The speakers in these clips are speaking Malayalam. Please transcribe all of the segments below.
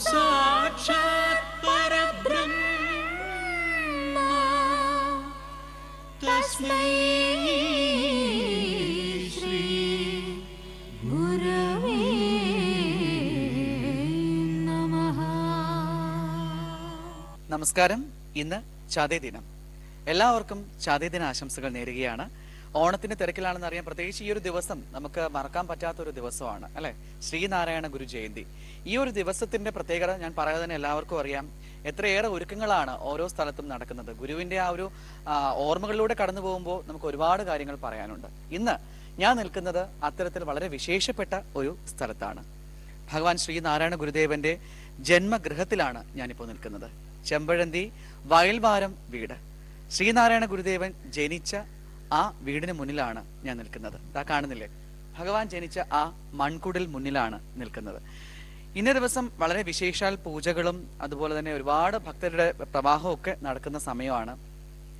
साक्षात् परब्रह्म तस्मै श्री गुरवे नमः. നമസ്കാരം. ഇന്ന് ചതയ ദിനം. എല്ലാവർക്കും ചതയ ദിന ആശംസകൾ നേരുകയാണ്. ഓണത്തിന്റെ തിരക്കിലാണെന്ന് അറിയാം. പ്രത്യേകിച്ച് ഈ ഒരു ദിവസം നമുക്ക് മറക്കാൻ പറ്റാത്തൊരു ദിവസമാണ് അല്ലെ, ശ്രീനാരായണ ഗുരു ജയന്തി. ഈ ഒരു ദിവസത്തിന്റെ പ്രത്യേകത ഞാൻ പറയാതെ തന്നെ എല്ലാവർക്കും അറിയാം. എത്രയേറെ ഒരുക്കങ്ങളാണ് ഓരോ സ്ഥലത്തും നടക്കുന്നത്. ഗുരുവിന്റെ ആ ഒരു ഓർമ്മകളിലൂടെ കടന്നു പോകുമ്പോൾ നമുക്ക് ഒരുപാട് കാര്യങ്ങൾ പറയാനുണ്ട്. ഇന്ന് ഞാൻ നിൽക്കുന്നത് അത്തരത്തിൽ വളരെ വിശേഷപ്പെട്ട ഒരു സ്ഥലത്താണ്. ഭഗവാൻ ശ്രീനാരായണ ഗുരുദേവന്റെ ജന്മഗൃഹത്തിലാണ് ഞാനിപ്പോൾ നിൽക്കുന്നത്. ചെമ്പഴന്തി വയൽവാരം വീട്. ശ്രീനാരായണ ഗുരുദേവൻ ജനിച്ച ആ വീടിന് മുന്നിലാണ് ഞാൻ നിൽക്കുന്നത്. ഇതാ കാണുന്നില്ലേ, ഭഗവാൻ ജനിച്ച ആ മൺകുടിൽ മുന്നിലാണ് നിൽക്കുന്നത്. ഇന്നേ ദിവസം വളരെ വിശേഷാൽ പൂജകളും അതുപോലെ തന്നെ ഒരുപാട് ഭക്തരുടെ പ്രവാഹവും ഒക്കെ നടക്കുന്ന സമയമാണ്.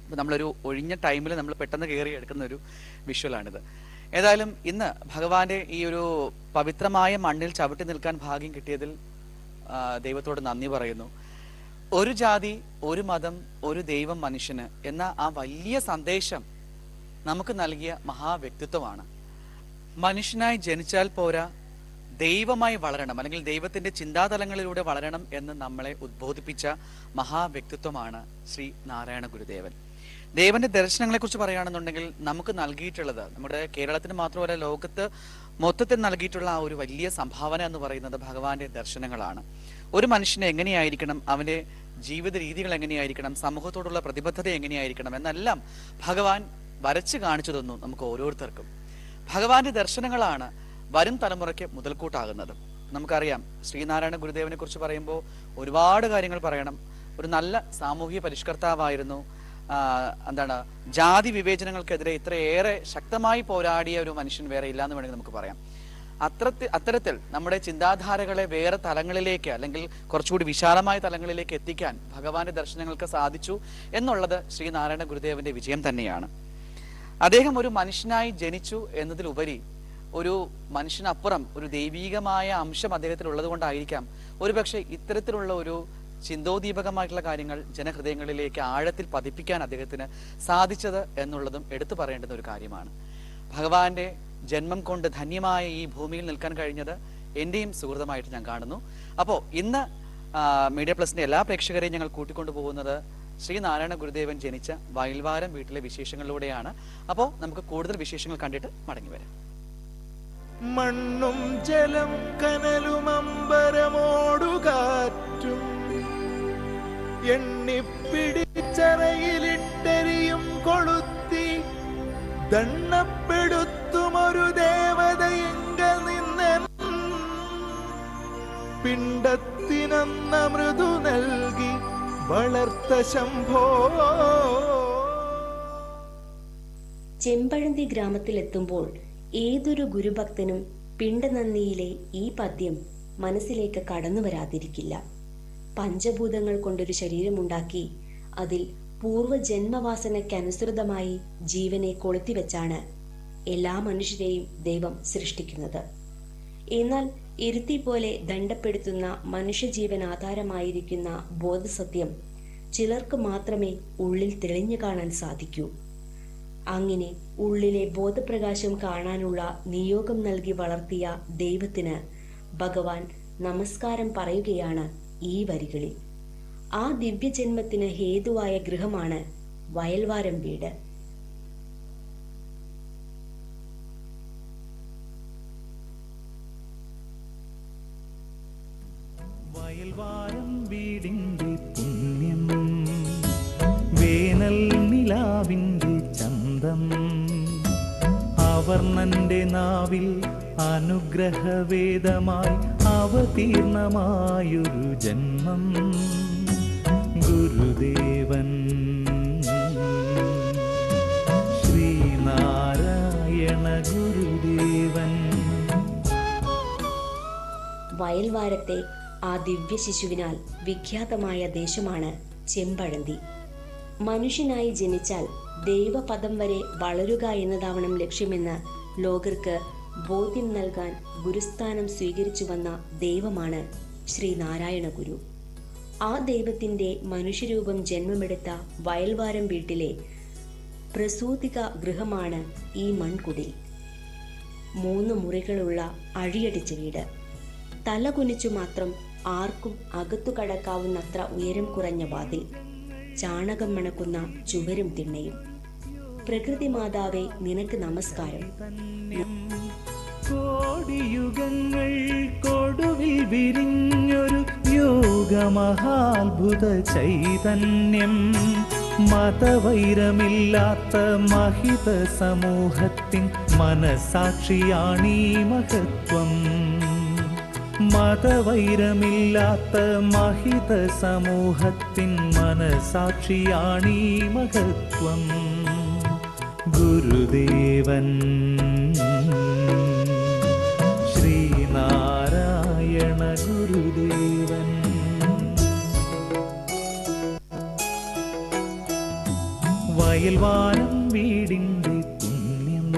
അപ്പോൾ നമ്മളൊരു ഒഴിഞ്ഞ ടൈമിൽ നമ്മൾ പെട്ടെന്ന് കയറി എടുക്കുന്ന ഒരു വിഷ്വലാണിത്. ഏതായാലും ഇന്ന് ഭഗവാന്റെ ഈ ഒരു പവിത്രമായ മണ്ണിൽ ചവിട്ടി നിൽക്കാൻ ഭാഗ്യം കിട്ടിയതിൽ ദൈവത്തോട് നന്ദി പറയുന്നു. ഒരു ജാതി, ഒരു മതം, ഒരു ദൈവം മനുഷ്യന് എന്ന ആ വലിയ സന്ദേശം നമുക്ക് നൽകിയ മഹാവ്യക്തിത്വമാണ്. മനുഷ്യനായി ജനിച്ചാൽ പോരാ, ദൈവമായി വളരണം, അല്ലെങ്കിൽ ദൈവത്തിന്റെ ചിന്താതലങ്ങളിലൂടെ വളരണം എന്ന് നമ്മളെ ഉദ്ബോധിപ്പിച്ച മഹാവ്യക്തിത്വമാണ് ശ്രീ നാരായണ ഗുരുദേവൻ. ദേവന്റെ ദർശനങ്ങളെ കുറിച്ച് പറയുകയാണെന്നുണ്ടെങ്കിൽ നമുക്ക് നൽകിയിട്ടുള്ളത്, നമ്മുടെ കേരളത്തിന് മാത്രമല്ല ലോകത്ത് മൊത്തത്തിൽ നൽകിയിട്ടുള്ള ആ ഒരു വലിയ സംഭാവന എന്ന് പറയുന്നത് ഭഗവാന്റെ ദർശനങ്ങളാണ്. ഒരു മനുഷ്യനെ എങ്ങനെയായിരിക്കണം, അവന്റെ ജീവിത രീതികൾ എങ്ങനെയായിരിക്കണം, സമൂഹത്തോടുള്ള പ്രതിബദ്ധത എങ്ങനെയായിരിക്കണം എന്നെല്ലാം ഭഗവാൻ വരച്ചു കാണിച്ചു തന്നു നമുക്ക് ഓരോരുത്തർക്കും. ഭഗവാന്റെ ദർശനങ്ങളാണ് വരും തലമുറയ്ക്ക് മുതൽക്കൂട്ടാകുന്നത്. നമുക്കറിയാം, ശ്രീനാരായണ ഗുരുദേവനെ കുറിച്ച് പറയുമ്പോൾ ഒരുപാട് കാര്യങ്ങൾ പറയണം. ഒരു നല്ല സാമൂഹിക പരിഷ്കർത്താവായിരുന്നു. ജാതി വിവേചനങ്ങൾക്കെതിരെ ഇത്രയേറെ ശക്തമായി പോരാടിയ ഒരു മനുഷ്യൻ വേറെ ഇല്ലാന്ന് വേണമെങ്കിൽ നമുക്ക് പറയാം. അത്തരത്തിൽ നമ്മുടെ ചിന്താധാരകളെ വേറെ തലങ്ങളിലേക്ക്, അല്ലെങ്കിൽ കുറച്ചുകൂടി വിശാലമായ തലങ്ങളിലേക്ക് എത്തിക്കാൻ ഭഗവാന്റെ ദർശനങ്ങൾക്ക് സാധിച്ചു എന്നുള്ളത് ശ്രീനാരായണ ഗുരുദേവന്റെ വിജയം തന്നെയാണ്. അദ്ദേഹം ഒരു മനുഷ്യനായി ജനിച്ചു എന്നതിലുപരി ഒരു മനുഷ്യനപ്പുറം ഒരു ദൈവീകമായ അംശം അദ്ദേഹത്തിൽ ഉള്ളത് കൊണ്ടായിരിക്കാം ഒരുപക്ഷെ ഇത്തരത്തിലുള്ള ഒരു ചിന്തോദീപകമായിട്ടുള്ള കാര്യങ്ങൾ ജനഹൃദയങ്ങളിലേക്ക് ആഴത്തിൽ പതിപ്പിക്കാൻ അദ്ദേഹത്തിന് സാധിച്ചത് എന്നുള്ളതും എടുത്തു പറയേണ്ടുന്ന ഒരു കാര്യമാണ്. ഭഗവാന്റെ ജന്മം കൊണ്ട് ധന്യമായ ഈ ഭൂമിയിൽ നിൽക്കാൻ കഴിഞ്ഞത് എന്റെയും സുഹൃതമായിട്ട് ഞാൻ കാണുന്നു. അപ്പോൾ ഇന്ന് മീഡിയ പ്ലസിന്റെ എല്ലാ പ്രേക്ഷകരെയും ഞങ്ങൾ കൂട്ടിക്കൊണ്ടു പോകുന്നത് ശ്രീനാരായണ ഗുരുദേവൻ ജനിച്ച വയൽവാരം വീട്ടിലെ വിശേഷങ്ങളിലൂടെയാണ്. അപ്പോൾ നമുക്ക് കൂടുതൽ വിശേഷങ്ങൾ കണ്ടിട്ട് മടങ്ങി വരാം. മണ്ണും ജലം കനലും അമ്പരമോടുകാറ്റും എണ്ണിപ്പിടിച്ചറയിലിട്ടെറിയും കൊളുത്തി ദണ്ണപ്പെടുത്തുമൊരു ദേവതയെങ്കൽ നിന്നൻ പിണ്ടത്തിനന്ന മൃദു നൽകി വളർത്ത ശംഭോ. ചെമ്പഴന്തി ഗ്രാമത്തിലെത്തുമ്പോൾ ഏതൊരു ഗുരുഭക്തനും പിണ്ടനന്ദിയിലെ ഈ പദ്യം മനസ്സിലേക്ക് കടന്നു വരാതിരിക്കില്ല. പഞ്ചഭൂതങ്ങൾ കൊണ്ടൊരു ശരീരമുണ്ടാക്കി അതിൽ പൂർവ്വജന്മവാസനയ്ക്കനുസൃതമായി ജീവനെ കൊളുത്തിവെച്ചാണ് എല്ലാ മനുഷ്യരെയും ദൈവം സൃഷ്ടിക്കുന്നത്. എന്നാൽ ഇരുത്തി പോലെ ദണ്ഡപ്പെടുത്തുന്ന മനുഷ്യജീവൻ ആധാരമായിരിക്കുന്ന ബോധസത്യം ചിലർക്ക് മാത്രമേ ഉള്ളിൽ തെളിഞ്ഞു കാണാൻ സാധിക്കൂ. അങ്ങനെ ഉള്ളിലെ ബോധപ്രകാശം കാണാനുള്ള നിയോഗം നൽകി വളർത്തിയ ദൈവത്തിന് ഭഗവാൻ നമസ്കാരം പറയുകയാണ് ഈ വരികളിൽ. ആ ദിവ്യജന്മത്തിന് ഹേതുവായ ഗൃഹമാണ് വയൽവാരം വീട്. വയൽവാരം വീടിന്റെ പുണ്യം, വേനൽ നിലാവിന്റെ ചന്തം, അവർണന്റെ നാവിൽ അനുഗ്രഹവേദമായി അവതീർണമായൊരു ജന്മം. ഗുരുദേവൻ ശ്രീനാരായണ ഗുരുദേവൻ. വയൽവാരത്തെ ആ ദിവ്യ ശിശുവിനാൽ വിഖ്യാതമായ ദേശമാണ് ചെമ്പഴന്തി. മനുഷ്യനായി ജനിച്ചാൽ ദൈവപദം വരെ വളരുക എന്നതാവണം ലക്ഷ്യമെന്ന് ലോകർക്ക് ബോധ്യം നൽകാൻ ഗുരുസ്ഥാനം സ്വീകരിച്ചു വന്ന ദൈവമാണ് ശ്രീനാരായണ ഗുരു. ആ ദൈവത്തിൻ്റെ മനുഷ്യരൂപം ജന്മമെടുത്ത വയൽവാരം വീട്ടിലെ പ്രസൂതിക ഗൃഹമാണ് ഈ മൺകുടിൽ. 3 മുറികളുള്ള അഴിയടിച്ച വീട്. തല കുനിച്ചു മാത്രം ആർക്കും അകത്തു കടക്കാവുന്നത്ര ഉയരം കുറഞ്ഞ വാതിൽ, ചാണകം മണക്കുന്ന ചുവരും തിണ്ണയും. പ്രകൃതി മാതാവേ, നിനക്ക് നമസ്കാരം. കോടിയുഗങ്ങൾ കൊടുവിൽ വിരിഞ്ഞൊരു യോഗമഹാത്ഭുത ചൈതന്യം, മതവൈരമില്ലാത്ത മഹിത സമൂഹത്തിൻ മനസാക്ഷിയാണീ മഹത്വം. മതവൈരമില്ലാത്ത മഹിത സമൂഹത്തിൻ മനസാക്ഷിയാണീ മഹത്വം. ഗുരുദേവൻ ശ്രീനാരായണ ഗുരുദേവൻ. വയൽവാരം വീടിൻ്റെ പുണ്യം,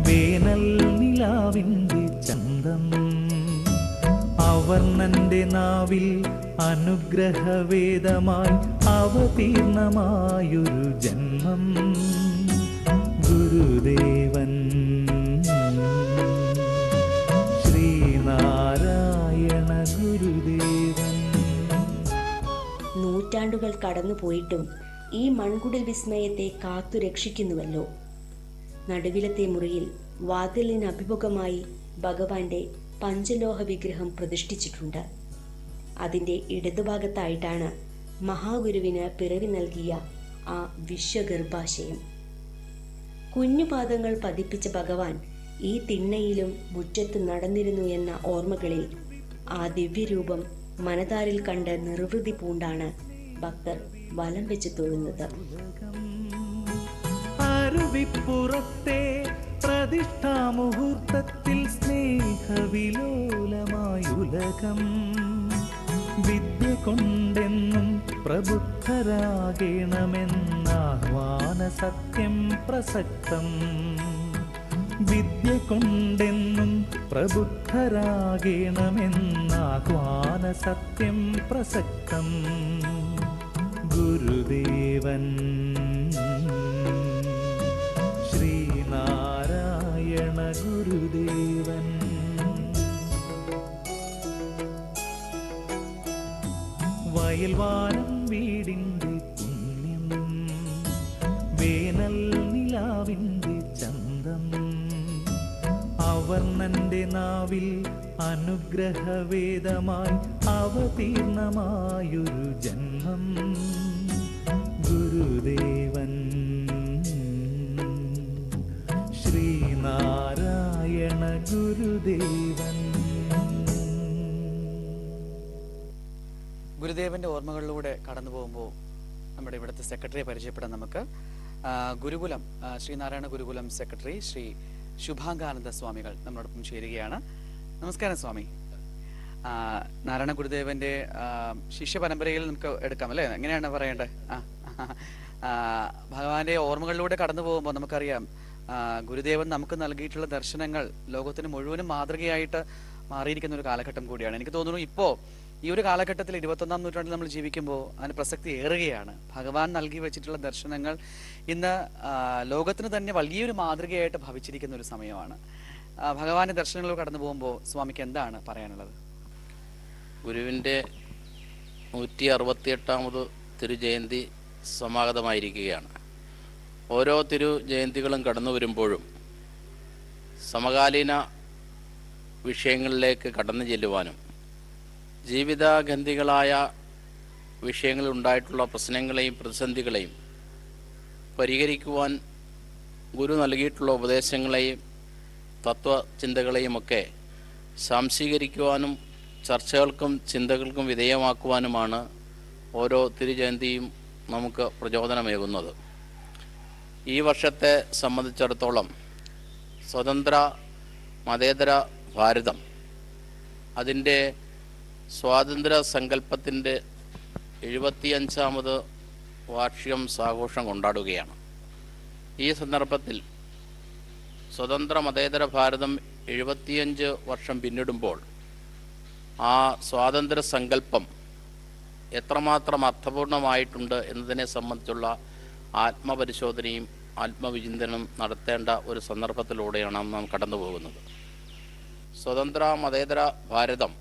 വേനൽ നിലാവിൻ്റെ ചന്തം, അവർണ്ണന്റെ നാവിൽ അനുഗ്രഹവേദമായി അവതീർണമായൊരു ജന്മം. ഗുരുദേവൻ ശ്രീനാരായണ ഗുരുദേവൻ. നൂറ്റാണ്ടുകൾ കടന്നുപോയിട്ടും ഈ മൺകുടിൽ വിസ്മയത്തെ കാത്തു രക്ഷിക്കുന്നുവല്ലോ. നടുവിലത്തെ മുറിയിൽ വാതിലിന് അഭിമുഖമായി ഭഗവാന്റെ പഞ്ചലോഹ വിഗ്രഹം പ്രതിഷ്ഠിച്ചിട്ടുണ്ട്. അതിൻ്റെ ഇടതുഭാഗത്തായിട്ടാണ് മഹാഗുരുവിന് പിറവി നൽകിയ ആ വിശ്വഗർഭാശയം. കുഞ്ഞുപാദങ്ങൾ പതിപ്പിച്ച ഭഗവാൻ ഈ തിണ്ണയിലും മുറ്റത്ത് നടന്നിരുന്നു എന്ന ഓർമ്മകളിൽ ആ ദിവ്യരൂപം മനതാരിൽ കണ്ട് നിർവൃതി പൂണ്ടാണ് ഭക്തർ വലം വെച്ച് തൊഴുന്നത്. അരുവിപ്പുറത്തെ പ്രതിഷ്ഠാമുഹൂർത്തത്തിൽ സ്നേഹവിലോലമായുലകം, വിദ്യ കൊണ്ടെന്നും പ്രബുദ്ധരാകണമെന്നാഹ്വാന സത്യം പ്രസക്തം. വിദ്യ കൊണ്ടെന്നും പ്രബുദ്ധരാകണമെന്നാഹ്വാന സത്യം പ്രസക്തം. ഗുരുദേവൻ ശ്രീനാരായണ ഗുരുദേവൻ. വയൽവാരം വീടിൻ്റെ പുണ്യം, വേനൽ നിലാവിൻ്റെ ചന്തം, അവർണ്ണന്റെ നാവിൽ അനുഗ്രഹവേദമായി അവതീർണമായൊരു ജന്മം. ഗുരുദേവൻ ശ്രീനാരായണ ഗുരുദേവൻ. ഗുരുദേവന്റെ ഓർമ്മകളിലൂടെ കടന്നു പോകുമ്പോൾ നമ്മുടെ ഇവിടുത്തെ സെക്രട്ടറിയെ പരിചയപ്പെടാൻ നമുക്ക്. ഗുരുകുലം ശ്രീനാരായണ ഗുരുകുലം സെക്രട്ടറി ശ്രീ ശുഭാംഗാനന്ദ സ്വാമികൾ നമ്മളോടൊപ്പം ചേരുകയാണ്. നമസ്കാരം സ്വാമി. നാരായണ ഗുരുദേവന്റെ ശിഷ്യ പരമ്പരയിൽ നമുക്ക് എടുക്കാം അല്ലേ, എങ്ങനെയാണ് പറയേണ്ടത്? ഭഗവാന്റെ ഓർമ്മകളിലൂടെ കടന്നു പോകുമ്പോൾ നമുക്കറിയാം ഗുരുദേവൻ നമുക്ക് നൽകിയിട്ടുള്ള ദർശനങ്ങൾ ലോകത്തിന് മുഴുവനും മാതൃകയായിട്ട് മാറിയിരിക്കുന്ന ഒരു കാലഘട്ടം കൂടിയാണ്. എനിക്ക് തോന്നുന്നു ഇപ്പോൾ ഈ ഒരു കാലഘട്ടത്തിൽ 21-ാം നൂറ്റാണ്ടിൽ നമ്മൾ ജീവിക്കുമ്പോൾ അതിന് പ്രസക്തി ഏറുകയാണ്. ഭഗവാൻ നൽകി വെച്ചിട്ടുള്ള ദർശനങ്ങൾ ഇന്ന് ലോകത്തിന് തന്നെ വലിയൊരു മാതൃകയായിട്ട് ഭവിച്ചിരിക്കുന്ന ഒരു സമയമാണ്. ഭഗവാന്റെ ദർശനങ്ങളിലൂടെ കടന്നു പോകുമ്പോൾ സ്വാമിക്ക് എന്താണ് പറയാനുള്ളത്? ഗുരുവിൻ്റെ 168ാമത് തിരുജയന്തി സമാഗതമായിരിക്കുകയാണ്. ഓരോ തിരുജയന്തികളും കടന്നു വരുമ്പോഴും സമകാലീന വിഷയങ്ങളിലേക്ക് കടന്നു ചെല്ലുവാനും ജീവിതഗന്ധികളായ വിഷയങ്ങളിലുണ്ടായിട്ടുള്ള പ്രശ്നങ്ങളെയും പ്രതിസന്ധികളെയും പരിഹരിക്കുവാൻ ഗുരു നൽകിയിട്ടുള്ള ഉപദേശങ്ങളെയും തത്വചിന്തകളെയുമൊക്കെ സാംശീകരിക്കുവാനും ചർച്ചകൾക്കും ചിന്തകൾക്കും വിധേയമാക്കുവാനുമാണ് ഓരോ തിരുജയന്തിയും നമുക്ക് പ്രചോദനമേകുന്നത്. ഈ വർഷത്തെ സംബന്ധിച്ചിടത്തോളം സ്വതന്ത്ര മതേതര ഭാരതം അതിൻ്റെ സ്വാതന്ത്ര്യ സങ്കല്പത്തിൻ്റെ 75ാമത് വാർഷികം ആഘോഷം കൊണ്ടാടുകയാണ്. ഈ സന്ദർഭത്തിൽ സ്വതന്ത്ര മതേതര ഭാരതം 75 വർഷം പിന്നിടുമ്പോൾ ആ സ്വാതന്ത്ര്യ സങ്കല്പം എത്രമാത്രം അർത്ഥപൂർണമായിട്ടുണ്ട് എന്നതിനെ സംബന്ധിച്ചുള്ള ആത്മപരിശോധനയും ആത്മവിചിന്തനം നടത്തേണ്ട ഒരു സന്ദർഭത്തിലൂടെയാണ് നാം കടന്നു പോകുന്നത്. സ്വതന്ത്ര മതേതര ഭാരതം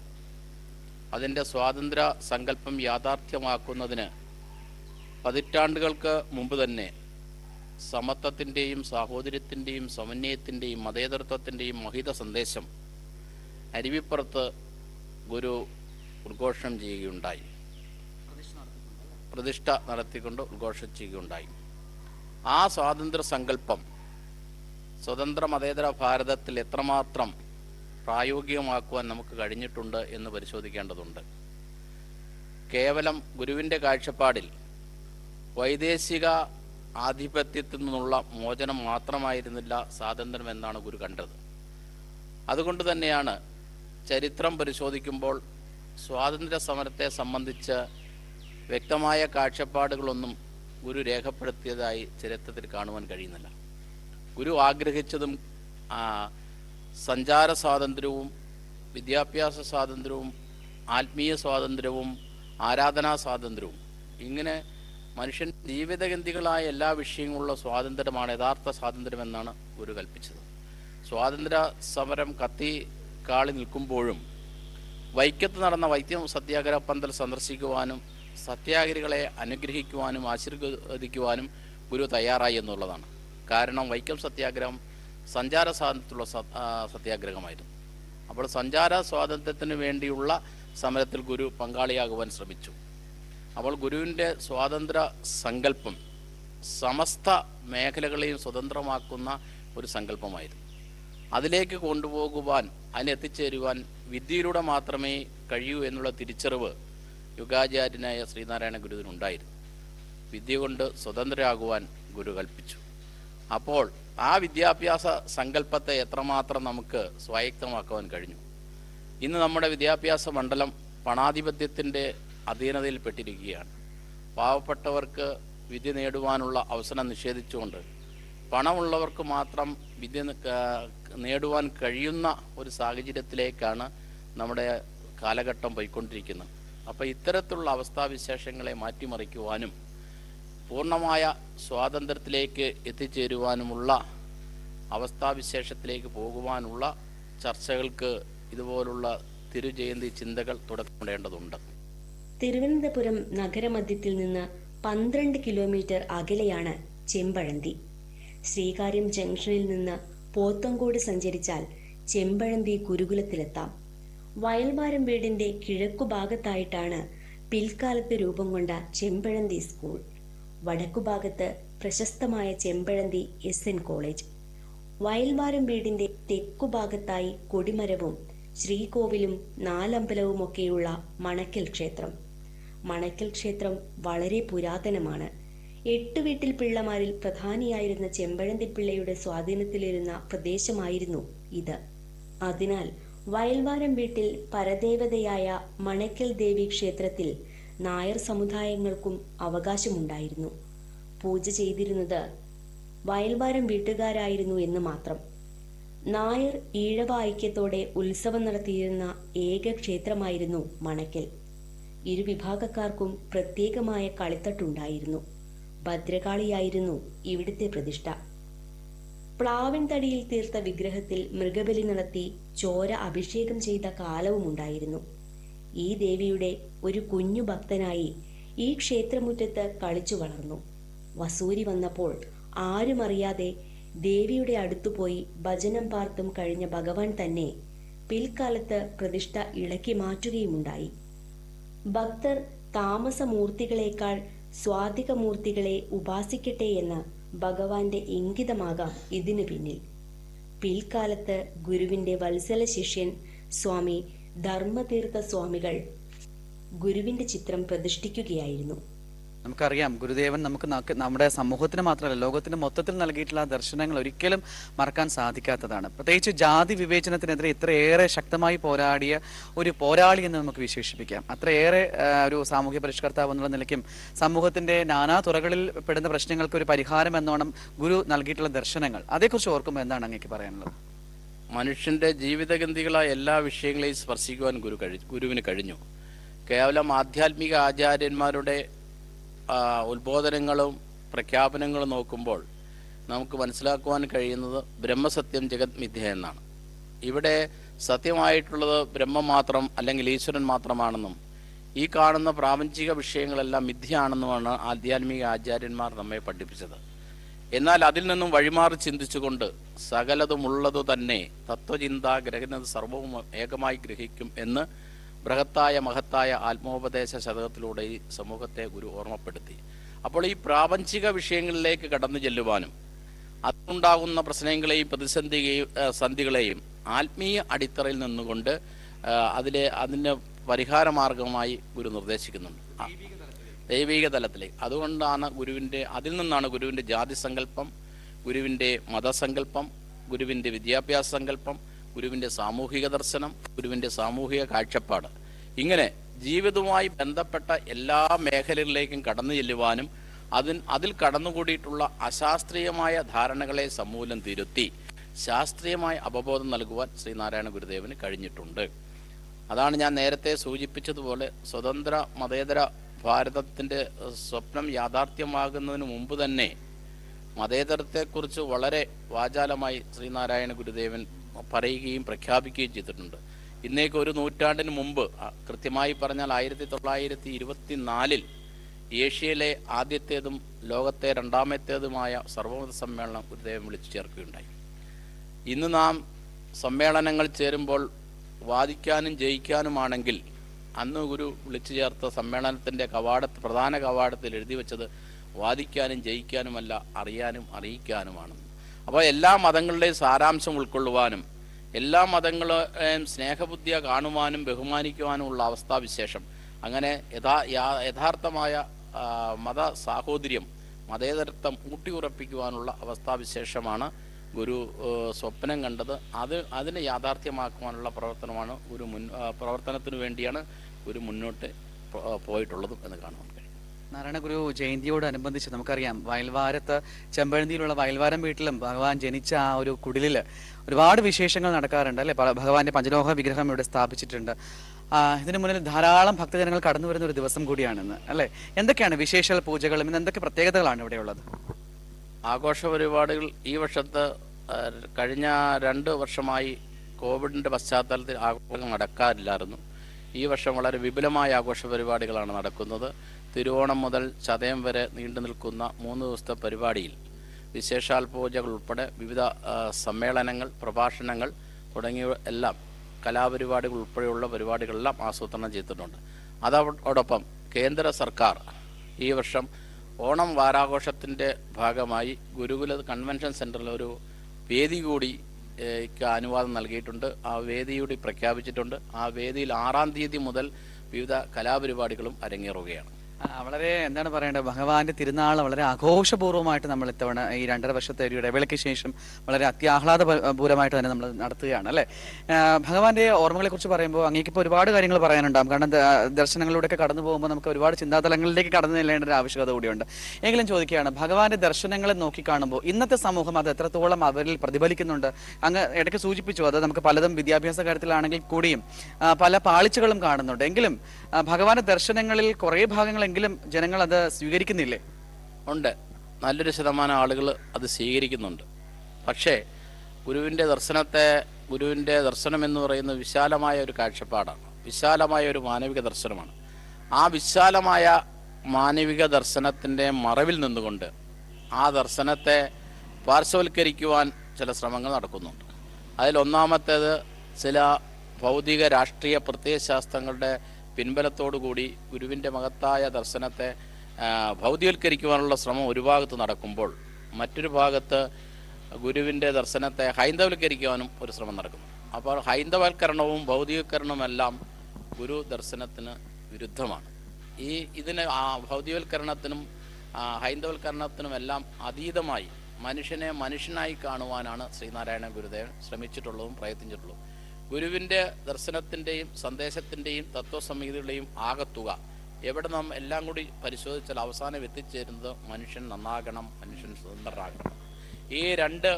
അതിൻ്റെ സ്വാതന്ത്ര്യ സങ്കല്പം യാഥാർത്ഥ്യമാക്കുന്നതിന് പതിറ്റാണ്ടുകൾക്ക് മുമ്പ് തന്നെ സമത്വത്തിൻ്റെയും സാഹോദര്യത്തിൻ്റെയും സമന്വയത്തിൻ്റെയും മതേതരത്വത്തിൻ്റെയും മഹിത സന്ദേശം അരുവിപ്പുറത്ത് ഗുരു ഉദ്ഘോഷണം ചെയ്യുകയുണ്ടായി, പ്രതിഷ്ഠ നടത്തിക്കൊണ്ട് ഉദ്ഘോഷണം ചെയ്യുകയുണ്ടായി. ആ സ്വാതന്ത്ര്യ സങ്കല്പം സ്വതന്ത്ര മതേതര ഭാരതത്തിൽ എത്രമാത്രം പ്രായോഗികമാക്കുവാൻ നമുക്ക് കഴിഞ്ഞിട്ടുണ്ട് എന്ന് പരിശോധിക്കേണ്ടതുണ്ട്. കേവലം ഗുരുവിൻ്റെ കാഴ്ചപ്പാടിൽ വൈദേശിക ആധിപത്യത്തിൽ നിന്നുള്ള മോചനം മാത്രമായിരുന്നില്ല സ്വാതന്ത്ര്യം എന്നാണ് ഗുരു കണ്ടത്. അതുകൊണ്ട് തന്നെയാണ് ചരിത്രം പരിശോധിക്കുമ്പോൾ സ്വാതന്ത്ര്യ സമരത്തെ സംബന്ധിച്ച് വ്യക്തമായ കാഴ്ചപ്പാടുകളൊന്നും ഗുരു രേഖപ്പെടുത്തിയതായി ചരിത്രത്തിൽ കാണുവാൻ കഴിയുന്നില്ല. ഗുരു ആഗ്രഹിച്ചതും സഞ്ചാര സ്വാതന്ത്ര്യവും വിദ്യാഭ്യാസ സ്വാതന്ത്ര്യവും ആത്മീയ സ്വാതന്ത്ര്യവും ആരാധനാ സ്വാതന്ത്ര്യവും, ഇങ്ങനെ മനുഷ്യൻ ജീവിതഗന്ധികളായ എല്ലാ വിഷയങ്ങളുള്ള സ്വാതന്ത്ര്യമാണ് യഥാർത്ഥ സ്വാതന്ത്ര്യമെന്നാണ് ഗുരു കൽപ്പിച്ചത്. സ്വാതന്ത്ര്യ സമരം കാളി നിൽക്കുമ്പോഴും വൈക്കത്ത് നടന്ന വൈക്കം സത്യാഗ്രഹ പന്തൽ സന്ദർശിക്കുവാനും സത്യാഗ്രഹികളെ അനുഗ്രഹിക്കുവാനും ആശീർവദിക്കുവാനും ഗുരു തയ്യാറായി എന്നുള്ളതാണ്. കാരണം വൈക്കം സത്യാഗ്രഹം സഞ്ചാര സ്വാതന്ത്ര്യത്തിലുള്ള സത്യാഗ്രഹമായിരുന്നു. അപ്പോൾ സഞ്ചാര സ്വാതന്ത്ര്യത്തിന് വേണ്ടിയുള്ള സമരത്തിൽ ഗുരു പങ്കാളിയാകുവാൻ ശ്രമിച്ചു. അപ്പോൾ ഗുരുവിൻ്റെ സ്വാതന്ത്ര്യ സങ്കല്പം സമസ്ത മേഖലകളെയും സ്വതന്ത്രമാക്കുന്ന ഒരു സങ്കല്പമായിരുന്നു. അതിലേക്ക് കൊണ്ടുപോകുവാൻ, അതിനെത്തിച്ചേരുവാൻ വിദ്യയിലൂടെ മാത്രമേ കഴിയൂ എന്നുള്ള തിരിച്ചറിവ് യുഗാചാര്യനായ ശ്രീനാരായണ ഗുരുവിനുണ്ടായിരുന്നു. വിദ്യ കൊണ്ട് സ്വതന്ത്രരാകുവാൻ ഗുരു കൽപ്പിച്ചു. അപ്പോൾ ആ വിദ്യാഭ്യാസ സങ്കല്പത്തെ എത്രമാത്രം നമുക്ക് സ്വായത്തമാക്കുവാൻ കഴിഞ്ഞു. ഇന്ന് നമ്മുടെ വിദ്യാഭ്യാസ മണ്ഡലം പണാധിപത്യത്തിൻ്റെ അധീനതയിൽപ്പെട്ടിരിക്കുകയാണ്. പാവപ്പെട്ടവർക്ക് വിദ്യ നേടുവാനുള്ള അവസരം നിഷേധിച്ചുകൊണ്ട് പണമുള്ളവർക്ക് മാത്രം വിദ്യ നേടുവാൻ കഴിയുന്ന ഒരു സാഹചര്യത്തിലേക്കാണ് നമ്മുടെ കാലഘട്ടം പോയിക്കൊണ്ടിരിക്കുന്നത്. അപ്പോൾ ഇത്തരത്തിലുള്ള അവസ്ഥാവിശേഷങ്ങളെ മാറ്റിമറിക്കുവാനും പൂർണ്ണമായ സ്വാതന്ത്ര്യത്തിലേക്ക് എത്തിച്ചേരുവാനുമുള്ള അവസ്ഥാവിശേഷത്തിലേക്ക് പോകുവാനുള്ള ചർച്ചകൾക്ക് ഇതുപോലുള്ള തിരുജയന്തി ചിന്തകൾ തുടക്കമിടേണ്ടതുണ്ട്. തിരുവനന്തപുരം നഗരമധ്യത്തിൽ നിന്ന് 12 കിലോമീറ്റർ അകലെയാണ് ചെമ്പഴന്തി. ശ്രീകാര്യം ജംഗ്ഷനിൽ നിന്ന് പോത്തങ്കോട് സഞ്ചരിച്ചാൽ ചെമ്പഴന്തി ഗുരുകുലത്തിലെത്താം. വയൽവാരം വീടിന്റെ കിഴക്കുഭാഗത്തായിട്ടാണ് പിൽക്കാലത്ത് രൂപം കൊണ്ട ചെമ്പഴന്തി സ്കൂൾ. വടക്കുഭാഗത്ത് പ്രശസ്തമായ ചെമ്പഴന്തി SN കോളേജ്. വയൽവാരം വീടിന്റെ തെക്കുഭാഗത്തായി കൊടിമരവും ശ്രീകോവിലും നാലമ്പലവുമൊക്കെയുള്ള മണക്കൽ ക്ഷേത്രം. മണക്കൽ ക്ഷേത്രം വളരെ പുരാതനമാണ്. 8 വീട്ടിൽ പിള്ളമാരിൽ പ്രധാനിയായിരുന്ന ചെമ്പഴന്തി പിള്ളയുടെ സ്വാധീനത്തിലിരുന്ന പ്രദേശമായിരുന്നു ഇത്. അതിനാൽ വയൽവാരം വീട്ടിൽ പരദേവതയായ മണക്കൽ ദേവി ക്ഷേത്രത്തിൽ നായർ സമുദായങ്ങൾക്കും അവകാശമുണ്ടായിരുന്നു. പൂജ ചെയ്തിരുന്നത് വയൽവാരം വീട്ടുകാരായിരുന്നു എന്ന് മാത്രം. നായർ ഈഴവ ഐക്യത്തോടെ ഉത്സവം നടത്തിയിരുന്ന ഏക ക്ഷേത്രമായിരുന്നു മണക്കൽ. ഇരുവിഭാഗക്കാർക്കും പ്രത്യേകമായ കളിത്തട്ടുണ്ടായിരുന്നു. ഭദ്രകാളിയായിരുന്നു ഇവിടുത്തെ പ്രതിഷ്ഠ. പ്ലാവിൻ തടിയിൽ തീർത്ത വിഗ്രഹത്തിൽ മൃഗബലി നടത്തി ചോര അഭിഷേകം ചെയ്ത കാലവുമുണ്ടായിരുന്നു. ഈ ദേവിയുടെ ഒരു കുഞ്ഞു ഭക്തനായി ഈ ക്ഷേത്രമുറ്റത്ത് കളിച്ചു വളർന്നു. വസൂരി വന്നപ്പോൾ ആരുമറിയാതെ ദേവിയുടെ അടുത്തുപോയി ഭജനം പാർത്തും കഴിഞ്ഞ ഭഗവാൻ തന്നെ പിൽക്കാലത്ത് പ്രതിഷ്ഠ ഇളക്കി മാറ്റുകയുമുണ്ടായി. ഭക്തർ താമസമൂർത്തികളെക്കാൾ സ്വാധികമൂർത്തികളെ ഉപാസിക്കട്ടെ എന്ന ഭഗവാന്റെ ഇംഗിതമാകാം ഇതിനു പിന്നിൽ. പിൽക്കാലത്ത് ഗുരുവിന്റെ വത്സല ശിഷ്യൻ സ്വാമി ധർമ്മതീർത്ഥ സ്വാമികൾ ഗുരുവിന്റെ ചിത്രം പ്രതിഷ്ഠിക്കുകയായിരുന്നു. നമുക്കറിയാം ഗുരുദേവൻ നമുക്ക് നമ്മുടെ സമൂഹത്തിന് മാത്രമല്ല ലോകത്തിന് മൊത്തത്തിൽ നൽകിയിട്ടുള്ള ദർശനങ്ങൾ ഒരിക്കലും മറക്കാൻ സാധിക്കാത്തതാണ്. പ്രത്യേകിച്ച് ജാതി വിവേചനത്തിനെതിരെ ഇത്രയേറെ ശക്തമായി പോരാടിയ ഒരു പോരാളി എന്ന് നമുക്ക് വിശേഷിപ്പിക്കാം. അത്രയേറെ ഒരു സാമൂഹ്യ പരിഷ്കർത്താവ് എന്നുള്ള നിലയ്ക്കും സമൂഹത്തിന്റെ നാനാ തുറകളിൽ പെടുന്ന പ്രശ്നങ്ങൾക്ക് ഒരു പരിഹാരം എന്നോണം ഗുരു നൽകിയിട്ടുള്ള ദർശനങ്ങൾ, അതേക്കുറിച്ച് ഓർക്കുമ്പോൾ എന്താണ് അങ്ങേക്ക് പറയാനുള്ളത്? മനുഷ്യൻ്റെ ജീവിതഗന്ധികളായ എല്ലാ വിഷയങ്ങളെയും സ്പർശിക്കുവാൻ ഗുരുവിന് കഴിഞ്ഞു. കേവലം ആധ്യാത്മിക ആചാര്യന്മാരുടെ ഉത്ബോധനങ്ങളും പ്രഖ്യാപനങ്ങളും നോക്കുമ്പോൾ നമുക്ക് മനസ്സിലാക്കുവാൻ കഴിയുന്നത് ബ്രഹ്മസത്യം ജഗത് മിഥ്യ എന്നാണ്. ഇവിടെ സത്യമായിട്ടുള്ളത് ബ്രഹ്മം മാത്രം അല്ലെങ്കിൽ ഈശ്വരൻ മാത്രമാണെന്നും ഈ കാണുന്ന പ്രാപഞ്ചിക വിഷയങ്ങളെല്ലാം മിഥ്യയാണെന്നുമാണ് ആധ്യാത്മിക ആചാര്യന്മാർ നമ്മെ പഠിപ്പിച്ചത്. എന്നാൽ അതിൽ നിന്നും വഴിമാറി ചിന്തിച്ചുകൊണ്ട് സകലതുമുള്ളതു തന്നെ തത്വചിന്ത ഗ്രഹിക്കുന്നത് സർവവും ഏകമായി ഗ്രഹിക്കും എന്ന് ബൃഹത്തായ മഹത്തായ ആത്മോപദേശ ശതകത്തിലൂടെ ഈ സമൂഹത്തെ ഗുരു ഓർമ്മപ്പെടുത്തി. അപ്പോൾ ഈ പ്രാപഞ്ചിക വിഷയങ്ങളിലേക്ക് കടന്നു ചെല്ലുവാനും അതുണ്ടാകുന്ന പ്രശ്നങ്ങളെയും പ്രതിസന്ധികളെയും ആത്മീയ അടിത്തറയിൽ നിന്നുകൊണ്ട് അതിന് പരിഹാര മാർഗമായി ഗുരു നിർദ്ദേശിക്കുന്നുണ്ട്, ദൈവിക തലത്തിലേക്ക്. അതുകൊണ്ടാണ് അതിൽ നിന്നാണ് ഗുരുവിൻ്റെ ജാതി സങ്കല്പം, ഗുരുവിൻ്റെ മതസങ്കല്പം, ഗുരുവിൻ്റെ വിദ്യാഭ്യാസ സങ്കല്പം, ഗുരുവിൻ്റെ സാമൂഹിക ദർശനം, ഗുരുവിൻ്റെ സാമൂഹിക കാഴ്ചപ്പാട്, ഇങ്ങനെ ജീവിതവുമായി ബന്ധപ്പെട്ട എല്ലാ മേഖലകളിലേക്കും കടന്നു ചെല്ലുവാനും അതിൽ കടന്നുകൂടിയിട്ടുള്ള അശാസ്ത്രീയമായ ധാരണകളെ സമൂലം തിരുത്തി ശാസ്ത്രീയമായ അവബോധം നൽകുവാൻ ശ്രീനാരായണ ഗുരുദേവന് കഴിഞ്ഞിട്ടുണ്ട്. അതാണ് ഞാൻ നേരത്തെ സൂചിപ്പിച്ചതുപോലെ സ്വതന്ത്ര മതേതര ഭാരതത്തിൻ്റെ സ്വപ്നം യാഥാർത്ഥ്യമാകുന്നതിന് മുമ്പ് തന്നെ മതേതരത്തെക്കുറിച്ച് വളരെ വാചാലമായി ശ്രീനാരായണ ഗുരുദേവൻ പറയുകയും പ്രഖ്യാപിക്കുകയും ചെയ്തിട്ടുണ്ട്. ഇന്നേക്ക് ഒരു നൂറ്റാണ്ടിന് മുമ്പ്, കൃത്യമായി പറഞ്ഞാൽ 1924 ഏഷ്യയിലെ ആദ്യത്തേതും ലോകത്തെ രണ്ടാമത്തേതുമായ സർവമത സമ്മേളനം ഗുരുദേവൻ വിളിച്ചു ചേർക്കുകയുണ്ടായി. ഇന്ന് നാം സമ്മേളനങ്ങൾ ചേരുമ്പോൾ വാദിക്കാനും ജയിക്കാനുമാണെങ്കിൽ അന്ന് ഗുരു വിളിച്ചു ചേർത്ത സമ്മേളനത്തിൻ്റെ പ്രധാന കവാടത്തിൽ എഴുതി വെച്ചത് വാദിക്കാനും ജയിക്കാനുമല്ല, അറിയാനും അറിയിക്കാനുമാണ്. അപ്പോൾ എല്ലാ മതങ്ങളുടെയും സാരാംശം ഉൾക്കൊള്ളുവാനും എല്ലാ മതങ്ങളെയും സ്നേഹബുദ്ധിയ കാണുവാനും ബഹുമാനിക്കുവാനുമുള്ള അവസ്ഥാവിശേഷം, അങ്ങനെ യഥാർത്ഥമായ മത സാഹോദര്യം മതേതരത്വം ഊട്ടിയുറപ്പിക്കുവാനുള്ള അവസ്ഥാവിശേഷമാണ് ഗുരു സ്വപ്നം കണ്ടത്. അതിനെ യാഥാർത്ഥ്യമാക്കുവാനുള്ള പ്രവർത്തനത്തിന് വേണ്ടിയാണ് ഗുരു മുന്നോട്ട് പോയിട്ടുള്ളതും എന്ന് കാണുവാൻ കഴിയും. നാരായണ ഗുരു ജയന്തിയോടനുബന്ധിച്ച് നമുക്കറിയാം ചെമ്പഴന്തിയിലുള്ള വയൽവാരം വീട്ടിലും ഭഗവാൻ ജനിച്ച ആ ഒരു കുടിലിൽ ഒരുപാട് വിശേഷങ്ങൾ നടക്കാറുണ്ട് അല്ലെ. ഭഗവാന്റെ പഞ്ചലോഹ വിഗ്രഹം ഇവിടെ സ്ഥാപിച്ചിട്ടുണ്ട്. ഇതിനു മുന്നിൽ ധാരാളം ഭക്തജനങ്ങൾ കടന്നു വരുന്ന ഒരു ദിവസം കൂടിയാണെന്ന് അല്ലെ. എന്തൊക്കെയാണ് വിശേഷ പൂജകളും ഇന്ന് എന്തൊക്കെ പ്രത്യേകതകളാണ് ഇവിടെയുള്ളത്? ആഘോഷ പരിപാടികൾ ഈ വർഷത്ത് കഴിഞ്ഞ 2 വർഷമായി കോവിഡിൻ്റെ പശ്ചാത്തലത്തിൽ ആഘോഷങ്ങൾ നടക്കാറില്ലായിരുന്നു. ഈ വർഷം വളരെ വിപുലമായ ആഘോഷ പരിപാടികളാണ് നടക്കുന്നത്. തിരുവോണം മുതൽ ചതയം വരെ നീണ്ടു നിൽക്കുന്ന 3 ദിവസത്തെ പരിപാടിയിൽ വിശേഷാൽ പൂജകൾ ഉൾപ്പെടെ വിവിധ സമ്മേളനങ്ങൾ, പ്രഭാഷണങ്ങൾ തുടങ്ങിയവ എല്ലാം, കലാപരിപാടികൾ ഉൾപ്പെടെയുള്ള പരിപാടികളെല്ലാം ആസൂത്രണം ചെയ്തിട്ടുണ്ട്. അതോടൊപ്പം കേന്ദ്ര സർക്കാർ ഈ വർഷം ഓണം വാരാഘോഷത്തിൻ്റെ ഭാഗമായി ഗുരുകുല കൺവെൻഷൻ സെൻറ്ററിൽ ഒരു വേദി കൂടി അനുവാദം നൽകിയിട്ടുണ്ട്. ആ വേദി കൂടി പ്രഖ്യാപിച്ചിട്ടുണ്ട്. ആ വേദിയിൽ 6-ാം തീയതി മുതൽ വിവിധ കലാപരിപാടികളും അരങ്ങേറുകയാണ്. വളരെ എന്താണ് പറയേണ്ടത്, ഭഗവാന്റെ തിരുനാൾ വളരെ ആഘോഷപൂർവ്വമായിട്ട് നമ്മൾ ഇത്തവണ ഈ 2.5 വർഷത്തെ ഒരു ഇടവേളയ്ക്ക് ശേഷം വളരെ അത്യാഹ്ലാദപൂരമായിട്ട് തന്നെ നമ്മൾ നടത്തുകയാണ് അല്ലേ. ഭഗവാന്റെ ഓർമ്മകളെ കുറിച്ച് പറയുമ്പോൾ അങ്ങേക്കിപ്പോൾ ഒരുപാട് കാര്യങ്ങൾ പറയാനുണ്ടാകും. കാരണം ദർശനങ്ങളിലൂടെയൊക്കെ കടന്നു പോകുമ്പോൾ നമുക്ക് ഒരുപാട് ചിന്താതലങ്ങളിലേക്ക് കടന്നു ചെല്ലേണ്ട ഒരു ആവശ്യകത കൂടിയുണ്ട്. എങ്കിലും ചോദിക്കുകയാണ്, ഭഗവാന്റെ ദർശനങ്ങളെ നോക്കിക്കാണുമ്പോൾ ഇന്നത്തെ സമൂഹം അത് എത്രത്തോളം അവരിൽ പ്രതിഫലിക്കുന്നുണ്ട്? അങ്ങ് ഇടയ്ക്ക് സൂചിപ്പിച്ചു, അത് നമുക്ക് പലതും വിദ്യാഭ്യാസ കാര്യത്തിലാണെങ്കിൽ കൂടിയും പല പാളിച്ചകളും കാണുന്നുണ്ട്. എങ്കിലും ഭഗവാന്റെ ദർശനങ്ങളിൽ കുറേ ഭാഗങ്ങളെങ്കിലും ജനങ്ങൾ അത് സ്വീകരിക്കുന്നില്ലേ? ഉണ്ട്, നല്ലൊരു ശതമാനം ആളുകൾ അത് സ്വീകരിക്കുന്നുണ്ട്. പക്ഷേ ഗുരുവിൻ്റെ ദർശനം എന്ന് പറയുന്നത് വിശാലമായ ഒരു കാഴ്ചപ്പാടാണ്, വിശാലമായ ഒരു മാനവിക ദർശനമാണ്. ആ വിശാലമായ മാനവിക ദർശനത്തിൻ്റെ മറവിൽ നിന്നുകൊണ്ട് ആ ദർശനത്തെ പാർശ്വവൽക്കരിക്കുവാൻ ചില ശ്രമങ്ങൾ നടക്കുന്നുണ്ട്. അതിലൊന്നാമത്തേത് ചില ഭൗതിക രാഷ്ട്രീയ പ്രത്യയശാസ്ത്രങ്ങളുടെ പിൻബലത്തോടുകൂടി ഗുരുവിൻ്റെ മഹത്തായ ദർശനത്തെ ഭൗതികവൽക്കരിക്കുവാനുള്ള ശ്രമം ഒരു ഭാഗത്ത് നടക്കുമ്പോൾ മറ്റൊരു ഭാഗത്ത് ഗുരുവിൻ്റെ ദർശനത്തെ ഹൈന്ദവൽക്കരിക്കുവാനും ഒരു ശ്രമം നടക്കുന്നു. അപ്പോൾ ഹൈന്ദവൽക്കരണവും ഭൗതികവൽക്കരണവുമെല്ലാം ഗുരു ദർശനത്തിന് വിരുദ്ധമാണ്. ഇതിന് ഭൗതികവൽക്കരണത്തിനും ഹൈന്ദവൽക്കരണത്തിനുമെല്ലാം അതീതമായി മനുഷ്യനെ മനുഷ്യനായി കാണുവാനാണ് ശ്രീനാരായണ ഗുരുദേവൻ ശ്രമിച്ചിട്ടുള്ളതും പ്രയത്നിച്ചിട്ടുള്ളതും. ഗുരുവിൻ്റെ ദർശനത്തിൻ്റെയും സന്ദേശത്തിൻ്റെയും തത്വസംഹിതയുടെയും ആകത്തുക എവിടെ നാം എല്ലാം കൂടി പരിശോധിച്ചാൽ അവസാനം എത്തിച്ചേരുന്നത് മനുഷ്യൻ നന്നാകണം, മനുഷ്യൻ സ്വതന്ത്രരാകണം. ഈ 2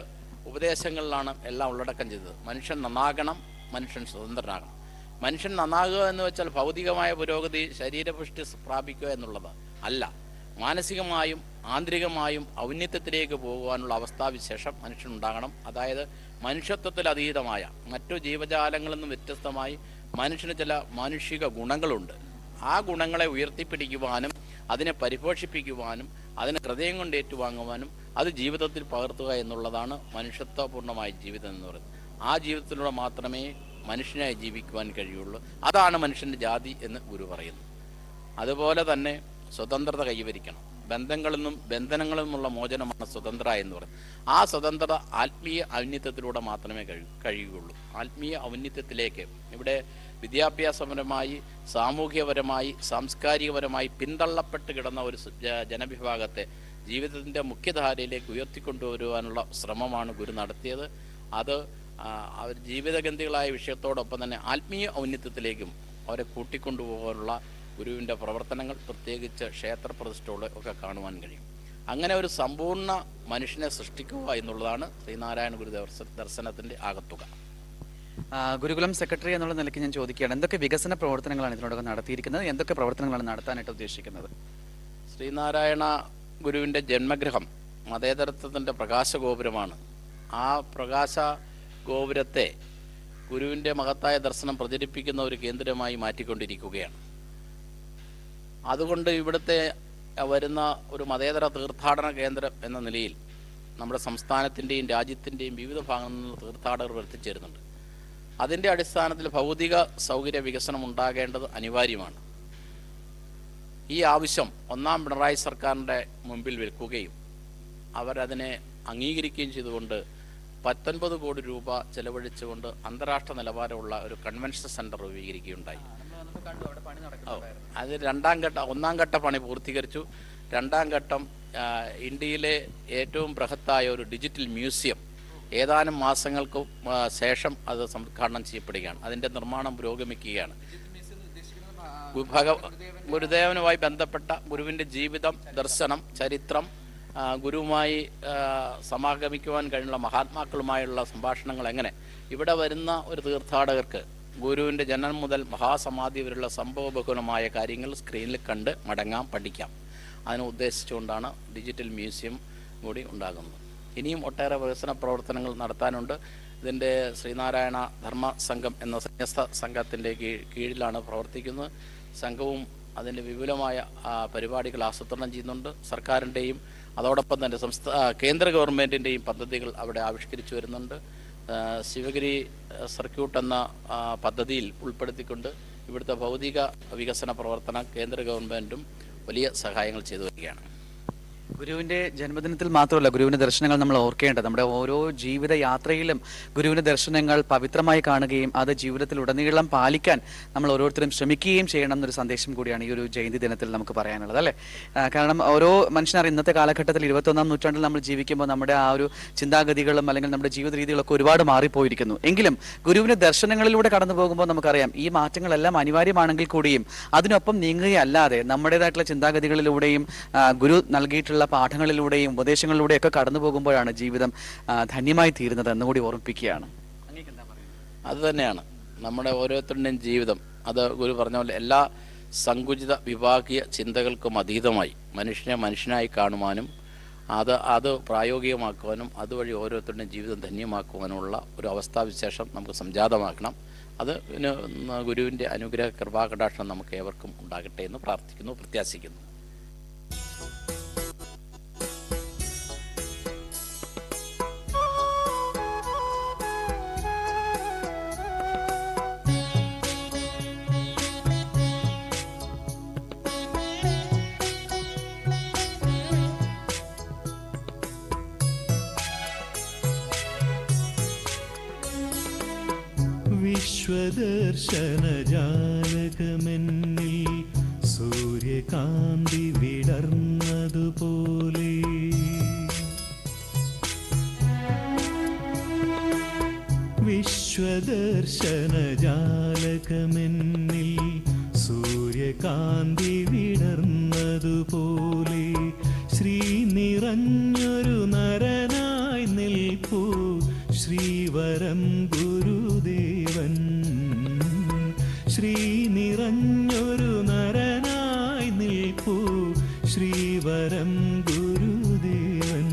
ഉപദേശങ്ങളിലാണ് എല്ലാം ഉള്ളടക്കം ചെയ്തത്. മനുഷ്യൻ നന്നാകണം, മനുഷ്യൻ സ്വതന്ത്രനാകണം. മനുഷ്യൻ നന്നാകുക എന്ന് വെച്ചാൽ ഭൗതികമായ പുരോഗതി, ശരീരപുഷ്ടി പ്രാപിക്കുക എന്നുള്ളത് അല്ല. മാനസികമായും ആന്തരികമായും ഔന്നത്യത്തിലേക്ക് പോകുവാനുള്ള അവസ്ഥാവിശേഷം മനുഷ്യനുണ്ടാകണം. അതായത് മനുഷ്യത്വത്തിലതീതമായ മറ്റു ജീവജാലങ്ങളിൽ നിന്നും വ്യത്യസ്തമായി മനുഷ്യന് ചില മാനുഷിക ഗുണങ്ങളുണ്ട്. ആ ഗുണങ്ങളെ ഉയർത്തിപ്പിടിക്കുവാനും അതിനെ പരിപോഷിപ്പിക്കുവാനും അതിനെ ഹൃദയം കൊണ്ട് ഏറ്റുവാങ്ങുവാനും അത് ജീവിതത്തിൽ പകർത്തുക എന്നുള്ളതാണ് മനുഷ്യത്വപൂർണ്ണമായ ജീവിതം എന്ന് പറയുന്നത്. ആ ജീവിതത്തിലൂടെ മാത്രമേ മനുഷ്യനായി ജീവിക്കുവാൻ കഴിയുള്ളൂ. അതാണ് മനുഷ്യൻ്റെ ജാതി എന്ന് ഗുരു പറയുന്നു. അതുപോലെ തന്നെ സ്വതന്ത്രത കൈവരിക്കണം. ബന്ധങ്ങളിൽ നിന്നും ബന്ധനങ്ങളിൽ നിന്നുള്ള മോചനമാണ് സ്വതന്ത്ര എന്ന് പറയുന്നത്. ആ സ്വതന്ത്രത ആത്മീയ ഔന്നത്യത്തിലൂടെ മാത്രമേ കഴിയുകയുള്ളൂ. ആത്മീയ ഔന്നത്യത്തിലേക്ക് ഇവിടെ വിദ്യാഭ്യാസപരമായി, സാമൂഹികപരമായി, സാംസ്കാരികപരമായി പിന്തള്ളപ്പെട്ട് കിടന്ന ഒരു ജനവിഭാഗത്തെ ജീവിതത്തിൻ്റെ മുഖ്യധാരയിലേക്ക് ഉയർത്തിക്കൊണ്ടുവരുവാനുള്ള ശ്രമമാണ് ഗുരു നടത്തിയത്. അത് അവർ ജീവിതഗന്ധികളായ വിഷയത്തോടൊപ്പം തന്നെ ആത്മീയ ഔന്നത്യത്തിലേക്കും അവരെ കൂട്ടിക്കൊണ്ടുപോകാനുള്ള ഗുരുവിൻ്റെ പ്രവർത്തനങ്ങൾ, പ്രത്യേകിച്ച് ക്ഷേത്രപ്രതിഷ്ഠകൾ ഒക്കെ കാണുവാൻ കഴിയും. അങ്ങനെ ഒരു സമ്പൂർണ്ണ മനുഷ്യനെ സൃഷ്ടിക്കുക എന്നുള്ളതാണ് ശ്രീനാരായണ ഗുരു ദർശനത്തിൻ്റെ ആകത്തുക. ഗുരുകുലം സെക്രട്ടറി എന്നുള്ള നിലയ്ക്ക് ഞാൻ ചോദിക്കുകയാണ്, എന്തൊക്കെ വികസന പ്രവർത്തനങ്ങളാണ് ഇതിനോടൊപ്പം നടത്തിയിരിക്കുന്നത്, എന്തൊക്കെ പ്രവർത്തനങ്ങളാണ് നടത്താനായിട്ട് ഉദ്ദേശിക്കുന്നത്? ശ്രീനാരായണ ഗുരുവിൻ്റെ ജന്മഗൃഹം മതേതരത്വത്തിൻ്റെ പ്രകാശഗോപുരമാണ്. ആ പ്രകാശ ഗോപുരത്തെ ഗുരുവിൻ്റെ മഹത്തായ ദർശനം പ്രചരിപ്പിക്കുന്ന ഒരു കേന്ദ്രമായി മാറ്റിക്കൊണ്ടിരിക്കുകയാണ്. അതുകൊണ്ട് ഇവിടുത്തെ വരുന്ന ഒരു മതേതര തീർത്ഥാടന കേന്ദ്രം എന്ന നിലയിൽ നമ്മുടെ സംസ്ഥാനത്തിൻ്റെയും രാജ്യത്തിൻ്റെയും വിവിധ ഭാഗങ്ങളിൽ നിന്ന് തീർത്ഥാടകർ എത്തിച്ചേരുന്നുണ്ട്. അതിൻ്റെ അടിസ്ഥാനത്തിൽ ഭൗതിക സൗകര്യ വികസനം ഉണ്ടാകേണ്ടത് അനിവാര്യമാണ്. ഈ ആവശ്യം ഒന്നാം പിണറായി സർക്കാരിൻ്റെ മുമ്പിൽ വെക്കുകയും അവരതിനെ അംഗീകരിക്കുകയും ചെയ്തുകൊണ്ട് 19 കോടി രൂപ ചെലവഴിച്ചുകൊണ്ട് അന്താരാഷ്ട്ര നിലവാരമുള്ള ഒരു കൺവെൻഷൻ സെൻറ്റർ രൂപീകരിക്കുകയുണ്ടായി. അത് ഒന്നാം ഘട്ട പണി പൂർത്തീകരിച്ചു. രണ്ടാം ഘട്ടം ഇന്ത്യയിലെ ഏറ്റവും ബൃഹത്തായ ഒരു ഡിജിറ്റൽ മ്യൂസിയം ഏതാനും മാസങ്ങൾക്ക് ശേഷം അത് ഉദ്ഘാടനം ചെയ്യപ്പെടുകയാണ്. അതിൻ്റെ നിർമ്മാണം പുരോഗമിക്കുകയാണ്. ഗുരുദേവനുമായി ബന്ധപ്പെട്ട ഗുരുവിൻ്റെ ജീവിതം, ദർശനം, ചരിത്രം, ഗുരുവുമായി സമാഗമിക്കുവാൻ കഴിയുന്ന മഹാത്മാക്കളുമായുള്ള സംഭാഷണങ്ങൾ എങ്ങനെ ഇവിടെ വരുന്ന ഒരു തീർത്ഥാടകർക്ക് ഗുരുവിൻ്റെ ജനനം മുതൽ മഹാസമാധി വരെയുള്ള സംഭവബഹുലമായ കാര്യങ്ങൾ സ്ക്രീനിൽ കണ്ട് മടങ്ങാം, പഠിക്കാം. അതിനെ ഉദ്ദേശിച്ചുകൊണ്ടാണ് ഡിജിറ്റൽ മ്യൂസിയം കൂടി ഉണ്ടാകുന്നത്. ഇനിയും ഒട്ടേറെ വികസന പ്രവർത്തനങ്ങൾ നടത്താനുണ്ട്. ഇതിൻ്റെ ശ്രീനാരായണ ധർമ്മ സംഘം എന്ന സന്യസ്ത സംഘത്തിൻ്റെ കീഴിലാണ് പ്രവർത്തിക്കുന്നത്. സംഘവും അതിൻ്റെ വിപുലമായ പരിപാടികൾ ആസൂത്രണം ചെയ്യുന്നുണ്ട്. സർക്കാരിൻ്റെയും അതോടൊപ്പം തന്നെ കേന്ദ്ര ഗവൺമെൻറ്റിൻ്റെയും പദ്ധതികൾ അവിടെ ആവിഷ്കരിച്ചു വരുന്നുണ്ട്. ശിവഗിരി സർക്യൂട്ട് എന്ന പദ്ധതിയിൽ ഉൾപ്പെടുത്തിക്കൊണ്ട് ഇവിടുത്തെ ഭൗതിക വികസന പ്രവർത്തനം കേന്ദ്ര ഗവൺമെൻറ്റും വലിയ സഹായങ്ങൾ ചെയ്തു വരികയാണ്. ഗുരുവിൻ്റെ ജന്മദിനത്തിൽ മാത്രമല്ല ഗുരുവിൻ്റെ ദർശനങ്ങൾ നമ്മൾ ഓർക്കേണ്ടത്. നമ്മുടെ ഓരോ ജീവിത യാത്രയിലും ഗുരുവിൻ്റെ ദർശനങ്ങൾ പവിത്രമായി കാണുകയും അത് ജീവിതത്തിൽ ഉടനീളം പാലിക്കാൻ നമ്മൾ ഓരോരുത്തരും ശ്രമിക്കുകയും ചെയ്യണം എന്നൊരു സന്ദേശം കൂടിയാണ് ഈ ഒരു ജയന്തി ദിനത്തിൽ നമുക്ക് പറയാനുള്ളത്, അല്ലേ? കാരണം ഓരോ മനുഷ്യനറിയാം, ഇന്നത്തെ കാലഘട്ടത്തിൽ 21-ാം നൂറ്റാണ്ടിൽ നമ്മൾ ജീവിക്കുമ്പോൾ നമ്മുടെ ആ ഒരു ചിന്താഗതികളും അല്ലെങ്കിൽ നമ്മുടെ ജീവിത രീതികളൊക്കെ ഒരുപാട് മാറിപ്പോയിരിക്കുന്നു. എങ്കിലും ഗുരുവിൻ്റെ ദർശനങ്ങളിലൂടെ കടന്നു പോകുമ്പോൾ നമുക്കറിയാം ഈ മാറ്റങ്ങളെല്ലാം അനിവാര്യമാണെങ്കിൽ കൂടിയും അതിനൊപ്പം നീങ്ങുകയല്ലാതെ നമ്മുടേതായിട്ടുള്ള ചിന്താഗതികളിലൂടെയും ഗുരു നൽകിയിട്ടുള്ള പാഠങ്ങളിലൂടെയും ഉപദേശങ്ങളിലൂടെയും ഒക്കെ കടന്നു പോകുമ്പോഴാണ് ജീവിതം ധന്യമായി തീരുന്നത് എന്നുകൂടി ഓർമ്മിപ്പിക്കുകയാണ്. അത് തന്നെയാണ് നമ്മുടെ ഓരോരുത്തരുടെയും ജീവിതം. അത് ഗുരു പറഞ്ഞ പോലെ എല്ലാ സങ്കുചിത വിഭാഗീയ ചിന്തകൾക്കും അതീതമായി മനുഷ്യനെ മനുഷ്യനായി കാണുവാനും അത് പ്രായോഗികമാക്കുവാനും അതുവഴി ഓരോരുത്തരുടെയും ജീവിതം ധന്യമാക്കുവാനുമുള്ള ഒരു അവസ്ഥാവിശേഷം നമുക്ക് സംജാതമാക്കണം. അത് ഗുരുവിൻ്റെ അനുഗ്രഹ കൃപാകടാക്ഷം നമുക്ക് ഏവർക്കും ഉണ്ടാകട്ടെ എന്ന് പ്രാർത്ഥിക്കുന്നു, പ്രത്യാശിക്കുന്നു. വിശ്വദർശനജാലകമെന്നിൽ സൂര്യകാന്തി വിടർന്നതുപോലെ വിശ്വദർശനജാലകമെന്നിൽ സൂര്യകാന്തി വിടർന്നതുപോലെ ശ്രീ നിറഞ്ഞൊരു നരനായി നിൽപ്പൂ ശ്രീവരം ഗുരുദേവൻ ശ്രീ നിറഞ്ഞൊരു നരനായി നിൽപ്പൂ ശ്രീവരം ഗുരുദേവൻ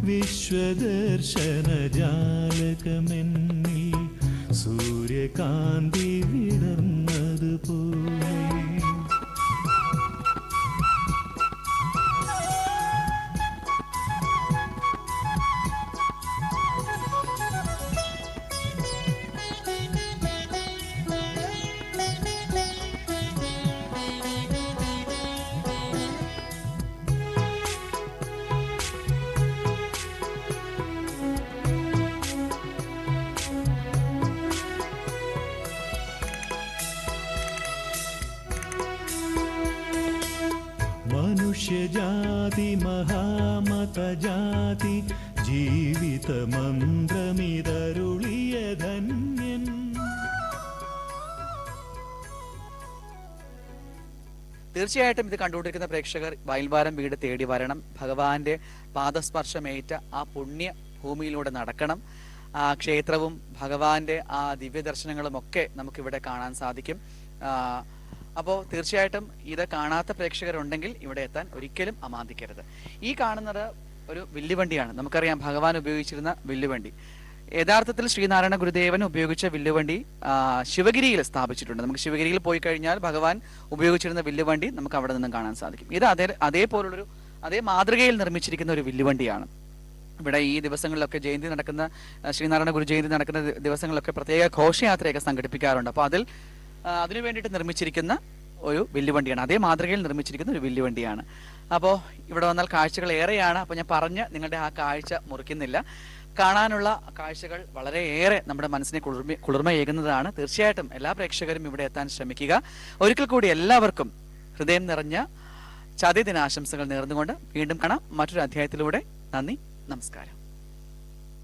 വിശ്വദർശന ജാലകമെന്നിൽ സൂര്യകാന്തി വിടർന്നതുപോലെ. മനുഷ്യജാതി മഹാമതജാതി ജീവിതമന്ത്രമിതരുളിയ ധന്യൻ. തീർച്ചയായിട്ടും ഇത് കണ്ടുകൊണ്ടിരിക്കുന്ന പ്രേക്ഷകർ വയൽവാരം വീട് തേടി വരണം. ഭഗവാന്റെ പാദസ്പർശമേറ്റ ആ പുണ്യ ഭൂമിയിലൂടെ നടക്കണം. ആ ക്ഷേത്രവും ഭഗവാന്റെ ആ ദിവ്യ ദർശനങ്ങളും ഒക്കെ നമുക്കിവിടെ കാണാൻ സാധിക്കും. അപ്പോൾ തീർച്ചയായിട്ടും ഇത് കാണാത്ത പ്രേക്ഷകരുണ്ടെങ്കിൽ ഇവിടെ എത്താൻ ഒരിക്കലും അമാന്തിക്കരുത്. ഈ കാണുന്നത് ഒരു വില്ലുവണ്ടിയാണ്. നമുക്കറിയാം ഭഗവാൻ ഉപയോഗിച്ചിരുന്ന വില്ലുവണ്ടി. യഥാർത്ഥത്തിൽ ശ്രീനാരായണ ഗുരുദേവൻ ഉപയോഗിച്ച വില്ലുവണ്ടി ശിവഗിരിയിൽ സ്ഥാപിച്ചിട്ടുണ്ട്. നമുക്ക് ശിവഗിരിയിൽ പോയി കഴിഞ്ഞാൽ ഭഗവാൻ ഉപയോഗിച്ചിരുന്ന വില്ലുവണ്ടി നമുക്ക് അവിടെ നിന്നും കാണാൻ സാധിക്കും. ഇത് അതേപോലുള്ളൊരു അതേ മാതൃകയിൽ നിർമ്മിച്ചിരിക്കുന്ന ഒരു വില്ലുവണ്ടിയാണ്. ഇവിടെ ഈ ദിവസങ്ങളിലൊക്കെ ജയന്തി നടക്കുന്ന ശ്രീനാരായണ ഗുരു ജയന്തി നടക്കുന്ന ദിവസങ്ങളിലൊക്കെ പ്രത്യേക ഘോഷയാത്രയൊക്കെ സംഘടിപ്പിക്കാറുണ്ട്. അപ്പോൾ അതിനു വേണ്ടിയിട്ട് നിർമ്മിച്ചിരിക്കുന്ന ഒരു വില്ലുവണ്ടിയാണ്. അതേ മാതൃകയിൽ നിർമ്മിച്ചിരിക്കുന്ന ഒരു വില്ലുവണ്ടിയാണ്. അപ്പോൾ ഇവിടെ വന്നാൽ കാഴ്ചകൾ ഏറെയാണ്. അപ്പോൾ ഞാൻ പറഞ്ഞ് നിങ്ങളുടെ ആ കാഴ്ച മുറിക്കുന്നില്ല. കാണാനുള്ള കാഴ്ചകൾ വളരെയേറെ നമ്മുടെ മനസ്സിനെ കുളിർമയേകുന്നതാണ്. തീർച്ചയായിട്ടും എല്ലാ പ്രേക്ഷകരും ഇവിടെ എത്താൻ ശ്രമിക്കുക. ഒരിക്കൽ കൂടി എല്ലാവർക്കും ഹൃദയം നിറഞ്ഞ ചതയ ദിനാശംസകൾ നേർന്നുകൊണ്ട് വീണ്ടും കാണാം മറ്റൊരു അധ്യായത്തിലൂടെ. നന്ദി, നമസ്കാരം.